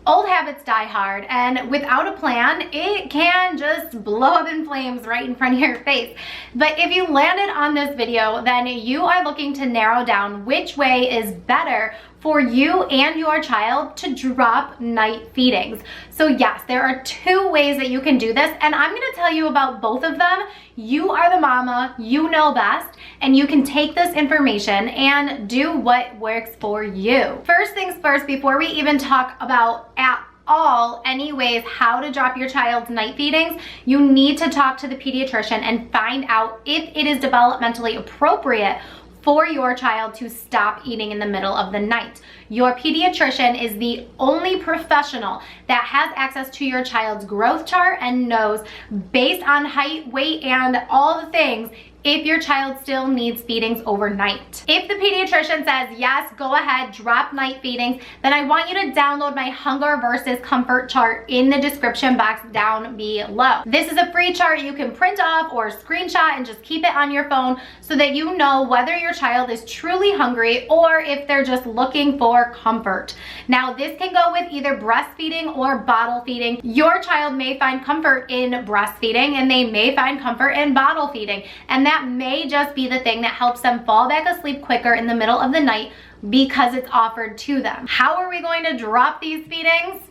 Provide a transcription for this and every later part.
Old habits die hard, and without a plan, it can just blow up in flames right in front of your face. But if you landed on this video, then you are looking to narrow down which way is better for you and your child to drop night feedings. So yes, there are 2 ways that you can do this, and I'm gonna tell you about both of them. You are the mama, you know best, and you can take this information and do what works for you. First things first, before we even talk about any ways how to drop your child's night feedings, you need to talk to the pediatrician and find out if it is developmentally appropriate for your child to stop eating in the middle of the night. Your pediatrician is the only professional that has access to your child's growth chart and knows, based on height, weight, and all the things, if your child still needs feedings overnight. If the pediatrician says, yes, go ahead, drop night feedings, then I want you to download my hunger versus comfort chart in the description box down below. This is a free chart you can print off or screenshot and just keep it on your phone so that you know whether your child is truly hungry or if they're just looking for comfort. Now, this can go with either breastfeeding or bottle feeding. Your child may find comfort in breastfeeding and they may find comfort in bottle feeding, and that may just be the thing that helps them fall back asleep quicker in the middle of the night because it's offered to them. How are we going to drop these feedings?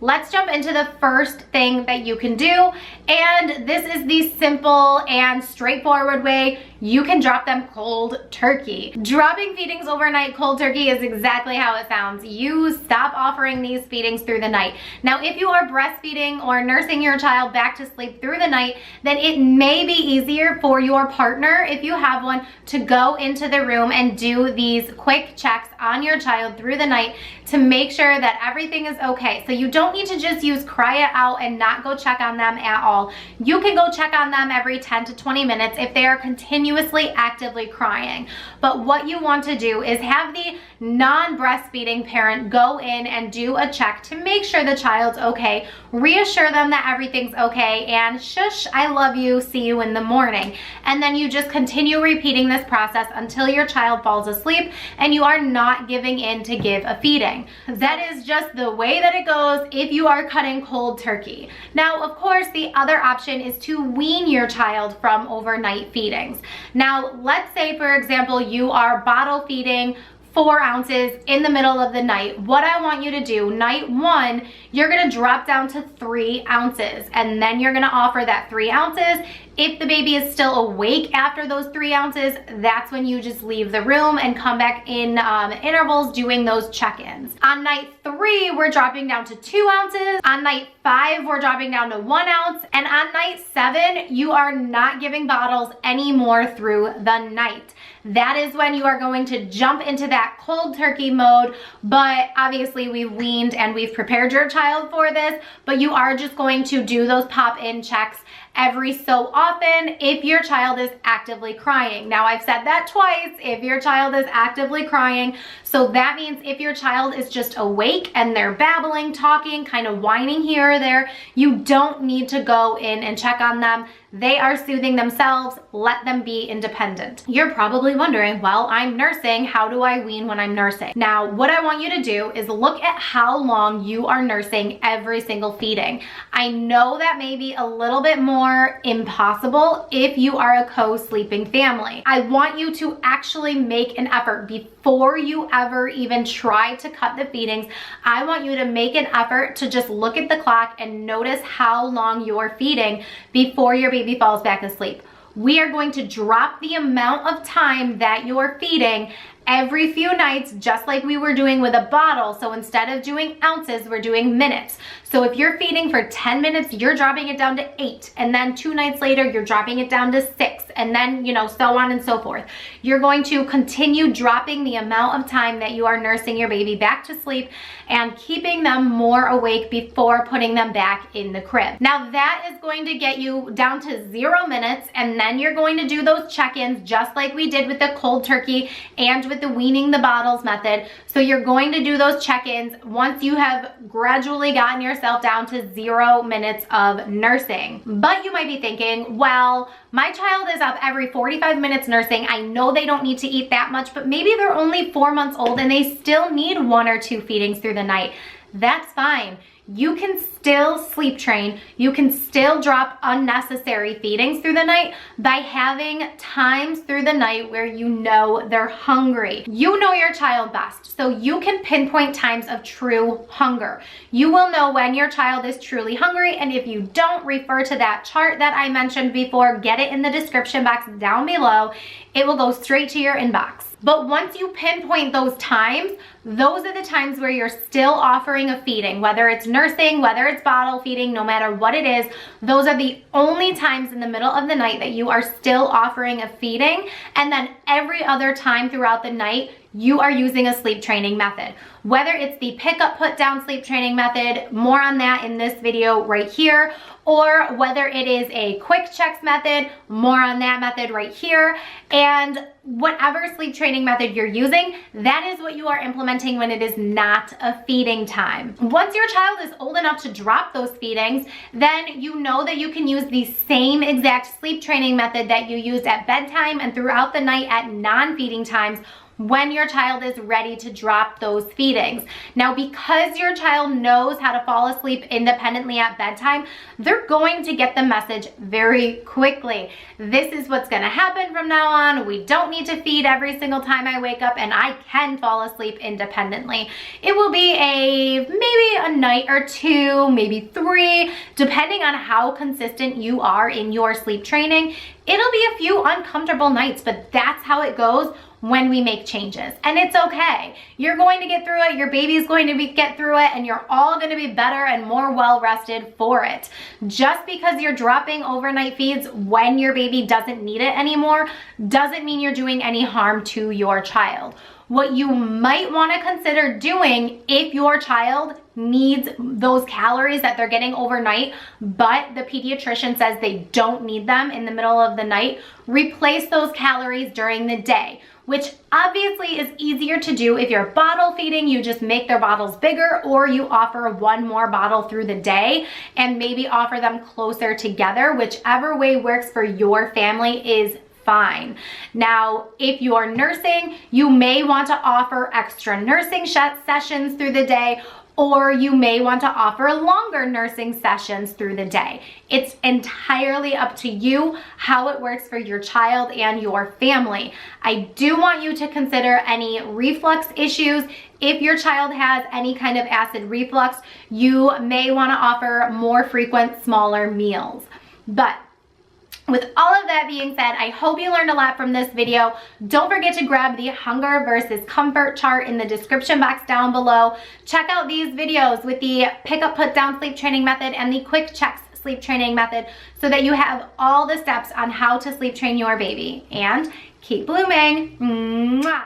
Let's jump into the first thing that you can do, and this is the simple and straightforward way you can drop them cold turkey. Dropping feedings overnight cold turkey is exactly how it sounds. You stop offering these feedings through the night. Now, if you are breastfeeding or nursing your child back to sleep through the night, then it may be easier for your partner, if you have one, to go into the room and do these quick checks on your child through the night to make sure that everything is okay. So you don't need to just use cry it out and not go check on them at all. You can go check on them every 10 to 20 minutes if they are continuously actively crying. But what you want to do is have the non-breastfeeding parent go in and do a check to make sure the child's okay, reassure them that everything's okay, and shush, I love you, see you in the morning. And then you just continue repeating this process until your child falls asleep and you are not giving in to give a feeding. That is just the way that it goes if you are cutting cold turkey. Now, of course, the other option is to wean your child from overnight feedings. Now, let's say, for example, you are bottle feeding 4 ounces in the middle of the night. What I want you to do, night 1, you're gonna drop down to 3 ounces, and then you're gonna offer that 3 ounces. If the baby is still awake after those 3 ounces, that's when you just leave the room and come back in intervals doing those check-ins. On night 3, we're dropping down to 2 ounces. On night 5, we're dropping down to 1 ounce. And on night 7, you are not giving bottles anymore through the night. That is when you are going to jump into that cold turkey mode, but obviously we've weaned and we've prepared your child for this, but you are just going to do those pop-in checks every so often if your child is actively crying. Now, I've said that twice, if your child is actively crying. So that means if your child is just awake and they're babbling, talking, kind of whining here or there, you don't need to go in and check on them. They are soothing themselves. Let them be independent. You're probably wondering, well, I'm nursing. How do I wean when I'm nursing? Now, what I want you to do is look at how long you are nursing every single feeding. I know that may be a little bit more impossible if you are a co-sleeping family. I want you to actually make an effort before you ever even try to cut the feedings. I want you to make an effort to just look at the clock and notice how long you're feeding before your baby falls back asleep. We are going to drop the amount of time that you're feeding every few nights, just like we were doing with a bottle. So instead of doing ounces, we're doing minutes. So if you're feeding for 10 minutes, you're dropping it down to 8. And then 2 nights later, you're dropping it down to 6. And then, you know, so on and so forth. You're going to continue dropping the amount of time that you are nursing your baby back to sleep and keeping them more awake before putting them back in the crib. Now that is going to get you down to 0 minutes, and then you're going to do those check-ins just like we did with the cold turkey and with the weaning the bottles method. So you're going to do those check-ins once you have gradually gotten yourself down to 0 minutes of nursing. But you might be thinking, well, my child is up every 45 minutes nursing. I know they don't need to eat that much, but maybe they're only 4 months old and they still need 1 or 2 feedings through the night. that's fine. You can still sleep train. You can still drop unnecessary feedings through the night by having times through the night where you know they're hungry. You know your child best, so you can pinpoint times of true hunger. You will know when your child is truly hungry, and if you don't, refer to that chart that I mentioned before. Get it in the description box down below. It will go straight to your inbox. But once you pinpoint those times, those are the times where you're still offering a feeding, whether it's nursing, whether it's bottle feeding, no matter what it is, those are the only times in the middle of the night that you are still offering a feeding. And then every other time throughout the night, you are using a sleep training method. Whether it's the pick up, put down sleep training method, more on that in this video right here, or whether it is a quick checks method, more on that method right here. And whatever sleep training method you're using, that is what you are implementing when it is not a feeding time. Once your child is old enough to drop those feedings, then you know that you can use the same exact sleep training method that you used at bedtime and throughout the night at non-feeding times when your child is ready to drop those feedings. Now, because your child knows how to fall asleep independently at bedtime, they're going to get the message very quickly. This is what's gonna happen from now on. We don't need to feed every single time I wake up, and I can fall asleep independently. It will be maybe a night or two, maybe 3, depending on how consistent you are in your sleep training. It'll be a few uncomfortable nights, but that's how it goes when we make changes, and it's okay. You're going to get through it, your baby's going to get through it, and you're all gonna be better and more well-rested for it. Just because you're dropping overnight feeds when your baby doesn't need it anymore doesn't mean you're doing any harm to your child. What you might wanna consider doing if your child needs those calories that they're getting overnight, but the pediatrician says they don't need them in the middle of the night, replace those calories during the day, which obviously is easier to do if you're bottle feeding. You just make their bottles bigger, or you offer one more bottle through the day and maybe offer them closer together. Whichever way works for your family is fine. Now, if you're nursing, you may want to offer extra nursing sessions through the day, or you may want to offer longer nursing sessions through the day. It's entirely up to you how it works for your child and your family. I do want you to consider any reflux issues. If your child has any kind of acid reflux, you may want to offer more frequent, smaller meals. But with all of that being said, I hope you learned a lot from this video. Don't forget to grab the hunger versus comfort chart in the description box down below. Check out these videos with the pick up, put down sleep training method and the quick checks sleep training method so that you have all the steps on how to sleep train your baby. And keep blooming. Mwah.